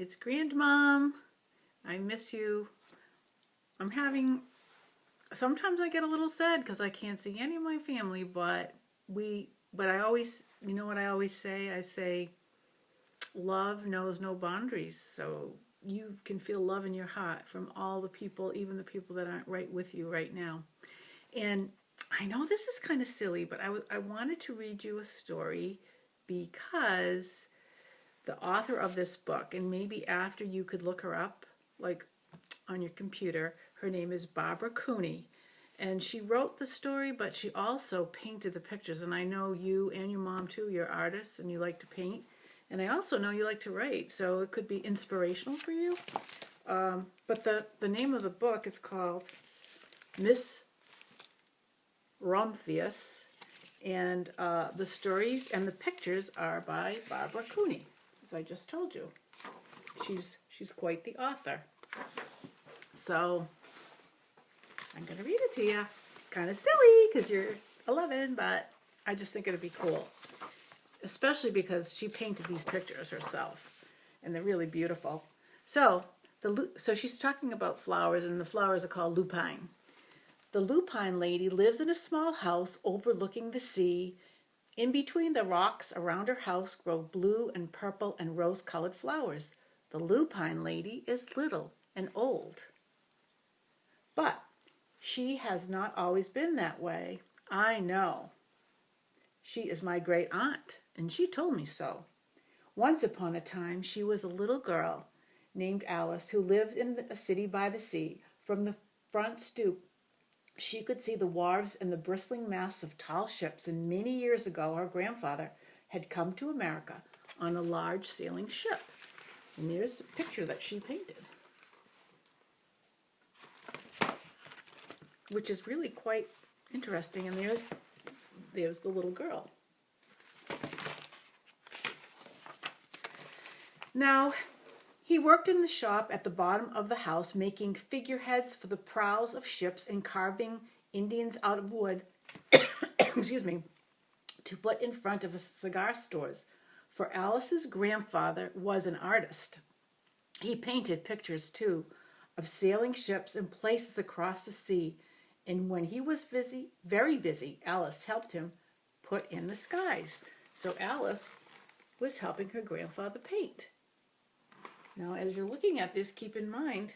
It's Grandmom. I miss you. Sometimes I get a little sad because I can't see any of my family, but I always, you know what I always say? I say, love knows no boundaries. So you can feel love in your heart from all the people, even the people that aren't right with you right now. And I know this is kind of silly, but I wanted to read you a story because the author of this book, and maybe after you could look her up, like on your computer, her name is Barbara Cooney. And she wrote the story, but she also painted the pictures. And I know you and your mom too, you're artists and you like to paint. And I also know you like to write, so it could be inspirational for you. But the name of the book is called Miss Rumphius, and the stories and the pictures are by Barbara Cooney, as I just told you. She's quite the author. So I'm going to read it to you. Kind of silly because you're 11, but I just think it'd be cool. Especially because she painted these pictures herself, and they're really beautiful. So she's talking about flowers, and the flowers are called lupine. The lupine lady lives in a small house overlooking the sea. In between the rocks around her house grow blue and purple and rose-colored flowers. The lupine lady is little and old. But she has not always been that way. I know. She is my great aunt, and she told me so. Once upon a time, she was a little girl named Alice who lived in a city by the sea. From the front stoop, she could see the wharves and the bristling masts of tall ships, and many years ago her grandfather had come to America on a large sailing ship. And there's a picture that she painted, which is really quite interesting. And there's the little girl. Now, he worked in the shop at the bottom of the house, making figureheads for the prows of ships and carving Indians out of wood, excuse me, to put in front of cigar stores. For Alice's grandfather was an artist. He painted pictures, too, of sailing ships and places across the sea. And when he was busy, very busy, Alice helped him put in the skies. So Alice was helping her grandfather paint. Now, as you're looking at this, keep in mind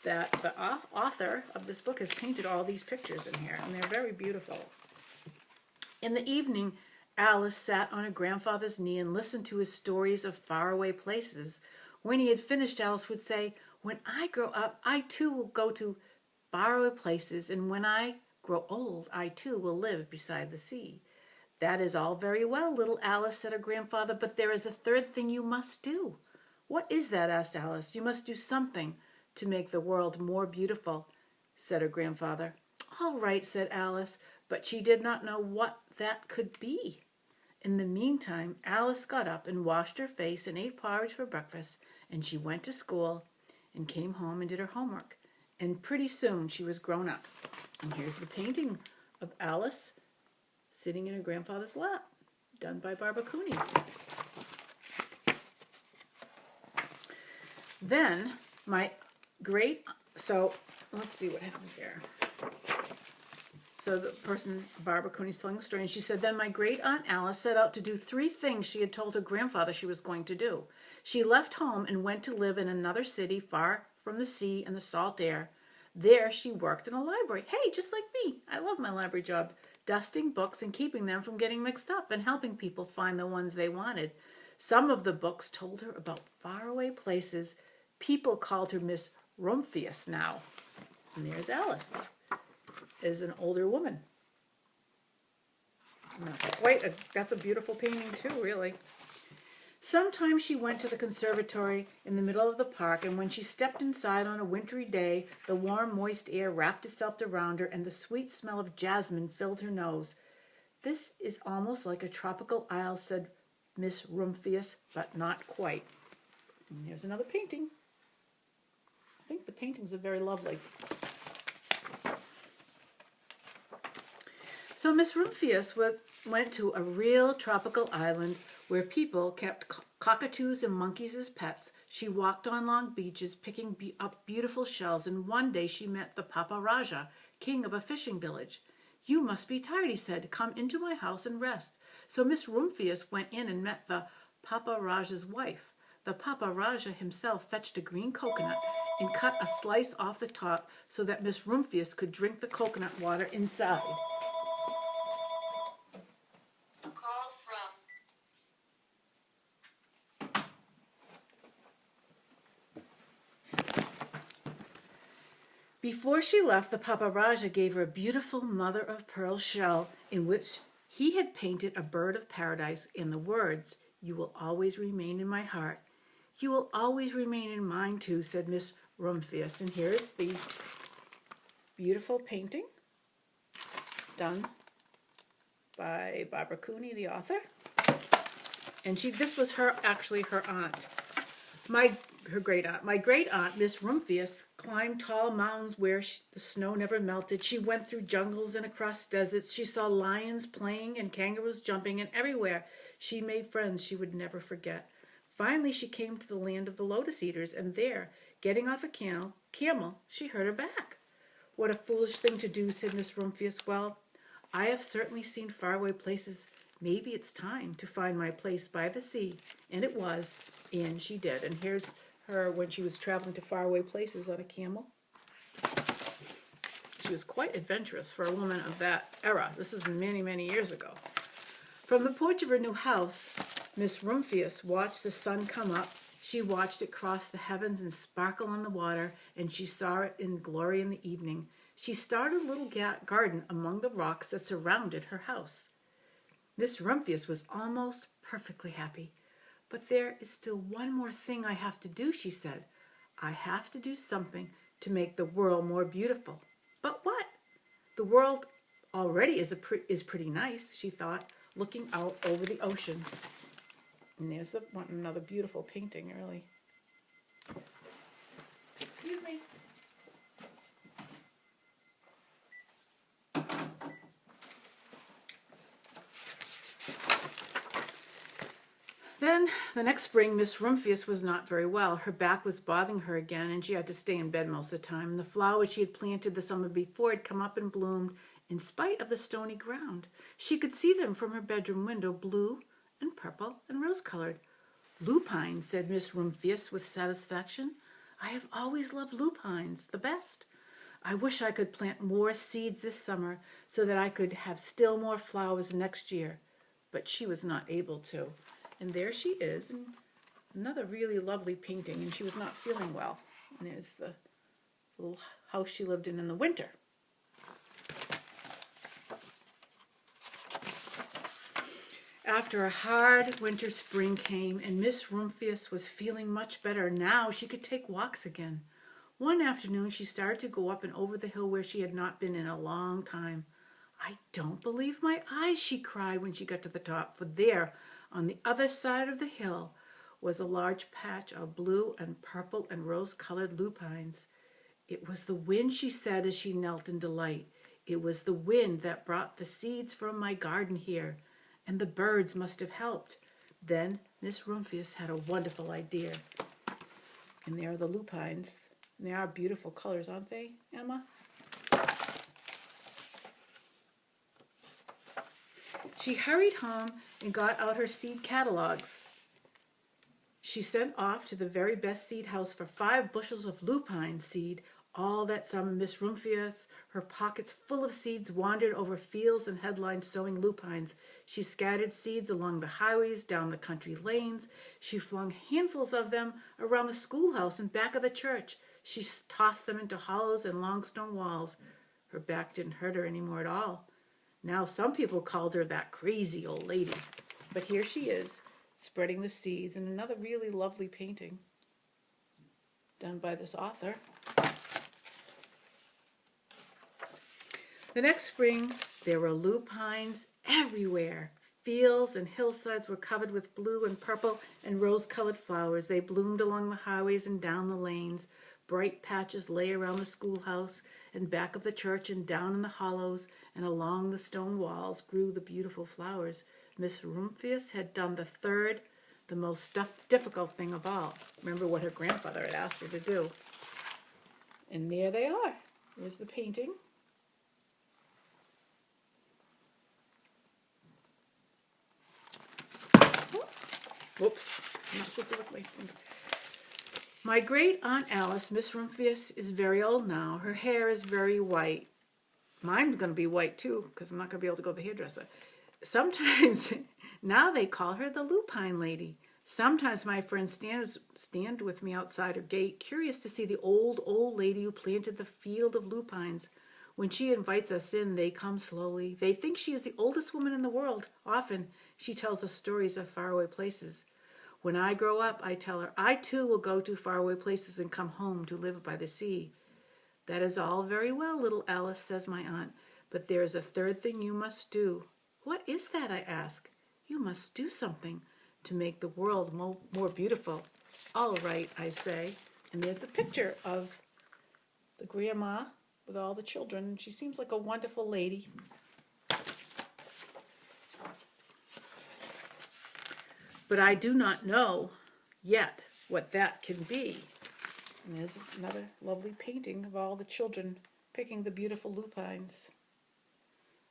that the author of this book has painted all these pictures in here, and they're very beautiful. In the evening, Alice sat on her grandfather's knee and listened to his stories of faraway places. When he had finished, Alice would say, "When I grow up, I too will go to faraway places, and when I grow old, I too will live beside the sea." "That is all very well, little Alice," said her grandfather, "but there is a third thing you must do." "What is that?" asked Alice. "You must do something to make the world more beautiful," said her grandfather. "All right," said Alice, but she did not know what that could be. In the meantime, Alice got up and washed her face and ate porridge for breakfast, and she went to school and came home and did her homework. And pretty soon she was grown up. And here's the painting of Alice sitting in her grandfather's lap, done by Barbara Cooney. Then so let's see what happens here. So the person, Barbara Cooney's telling the story, and she said, "Then my great aunt Alice set out to do 3 things she had told her grandfather she was going to do. She left home and went to live in another city far from the sea and the salt air. There she worked in a library. Hey, just like me. I love my library job, dusting books and keeping them from getting mixed up and helping people find the ones they wanted. Some of the books told her about faraway places. People called her Miss Rumphius now." And there's Alice as an older woman. And that's a beautiful painting too, really. Sometimes she went to the conservatory in the middle of the park, and when she stepped inside on a wintry day, the warm, moist air wrapped itself around her, and the sweet smell of jasmine filled her nose. "This is almost like a tropical isle," said Miss Rumphius, "but not quite." And here's another painting. I think the paintings are very lovely. So Miss Rumphius went to a real tropical island where people kept cockatoos and monkeys as pets. She walked on long beaches picking up beautiful shells, and one day she met the Papa Raja, king of a fishing village. "You must be tired," he said. "Come into my house and rest." So Miss Rumphius went in and met the Papa Raja's wife. The Papa Raja himself fetched a green coconut and cut a slice off the top so that Miss Rumphius could drink the coconut water inside. Call from Before she left, the Papa Raja gave her a beautiful mother of pearl shell in which he had painted a bird of paradise in the words, "You will always remain in my heart." "You will always remain in mine too," said Miss Rumphius. And here's the beautiful painting done by Barbara Cooney, the author. And this was her aunt. Her great aunt. My great aunt, Miss Rumphius, climbed tall mountains where the snow never melted. She went through jungles and across deserts. She saw lions playing and kangaroos jumping, and everywhere she made friends she would never forget. Finally, she came to the land of the lotus eaters, and there, getting off a camel, she hurt her back. "What a foolish thing to do," said Miss Rumphius. "Well, I have certainly seen faraway places. Maybe it's time to find my place by the sea." And it was, and she did. And here's her when she was traveling to faraway places on a camel. She was quite adventurous for a woman of that era. This is many, many years ago. From the porch of her new house, Miss Rumphius watched the sun come up. She watched it cross the heavens and sparkle on the water, and she saw it in glory in the evening. She started a little garden among the rocks that surrounded her house. Miss Rumphius was almost perfectly happy. "But there is still one more thing I have to do," she said. "I have to do something to make the world more beautiful." "But what?" "The world already is pretty nice," she thought, looking out over the ocean. And there's another beautiful painting, really. Excuse me. Then, the next spring, Miss Rumphius was not very well. Her back was bothering her again, and she had to stay in bed most of the time. The flowers she had planted the summer before had come up and bloomed in spite of the stony ground. She could see them from her bedroom window, blue and purple and rose-colored. "Lupines," said Miss Rumphius with satisfaction. "I have always loved lupines, the best. I wish I could plant more seeds this summer so that I could have still more flowers next year." But she was not able to. And there she is, and another really lovely painting, and she was not feeling well. And there's the little house she lived in the winter. After a hard winter, spring came, and Miss Rumphius was feeling much better. Now she could take walks again. One afternoon, she started to go up and over the hill where she had not been in a long time. "I don't believe my eyes," she cried when she got to the top, for there, on the other side of the hill, was a large patch of blue and purple and rose-colored lupines. "It was the wind," she said as she knelt in delight. "It was the wind that brought the seeds from my garden here, and the birds must have helped." Then Miss Rumphius had a wonderful idea. And there are the lupines. And they are beautiful colors, aren't they, Emma? She hurried home and got out her seed catalogs. She sent off to the very best seed house for 5 bushels of lupine seed. All that summer, Miss Rumphius, her pockets full of seeds, wandered over fields and headlands sowing lupines. She scattered seeds along the highways, down the country lanes. She flung handfuls of them around the schoolhouse and back of the church. She tossed them into hollows and long stone walls. Her back didn't hurt her anymore at all. Now some people called her that crazy old lady. But here she is, spreading the seeds, and another really lovely painting done by this author. The next spring, there were lupines everywhere. Fields and hillsides were covered with blue and purple and rose-colored flowers. They bloomed along the highways and down the lanes. Bright patches lay around the schoolhouse and back of the church, and down in the hollows and along the stone walls grew the beautiful flowers. Miss Rumphius had done the third, the most difficult thing of all. Remember what her grandfather had asked her to do. And there they are. There's the painting. Whoops, I'm not supposed to look my finger. My great Aunt Alice, Miss Rumphius, is very old now. Her hair is very white. Mine's going to be white too, because I'm not going to be able to go to the hairdresser. Sometimes, now they call her the Lupine Lady. Sometimes my friends stand with me outside her gate, curious to see the old lady who planted the field of lupines. When she invites us in, they come slowly. They think she is the oldest woman in the world. Often, she tells us stories of faraway places. When I grow up, I tell her, I too will go to faraway places and come home to live by the sea. That is all very well, little Alice, says my aunt, but there is a third thing you must do. What is that, I ask. You must do something to make the world more beautiful. All right, I say. And there's the picture of the grandma with all the children. She seems like a wonderful lady. But I do not know yet what that can be. And there's another lovely painting of all the children picking the beautiful lupines.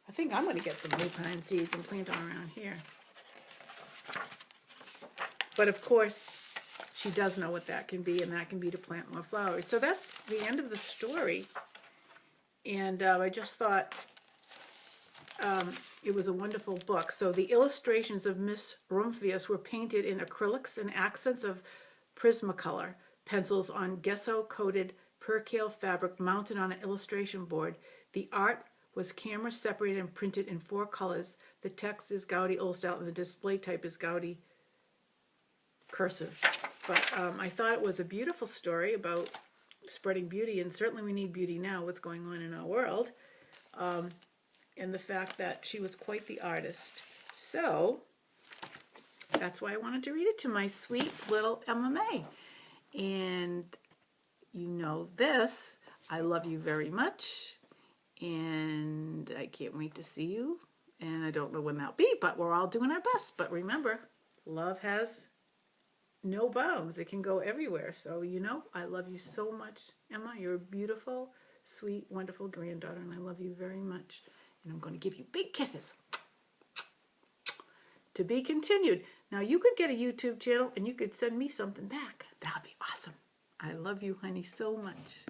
I think I'm going to get some lupine seeds and plant them around here. But of course, she does know what that can be, and that can be to plant more flowers. So that's the end of the story. And I just thought it was a wonderful book. So the illustrations of Miss Rumphius were painted in acrylics and accents of Prismacolor pencils on gesso-coated percale fabric mounted on an illustration board. The art was camera separated and printed in 4 colors. The text is Gaudi Old Style, and the display type is Gaudi cursive. But I thought it was a beautiful story about spreading beauty, and certainly we need beauty now, what's going on in our world, and the fact that she was quite the artist. So that's why I wanted to read it to my sweet little Emma May. And you know this, I love you very much, and I can't wait to see you, and I don't know when that'll be, but we're all doing our best. But remember, love has no bounds. It can go everywhere. So, you know, I love you so much, Emma. You're a beautiful, sweet, wonderful granddaughter, and I love you very much. And I'm going to give you big kisses. To be continued. Now, you could get a YouTube channel, and you could send me something back. That would be awesome. I love you, honey, so much.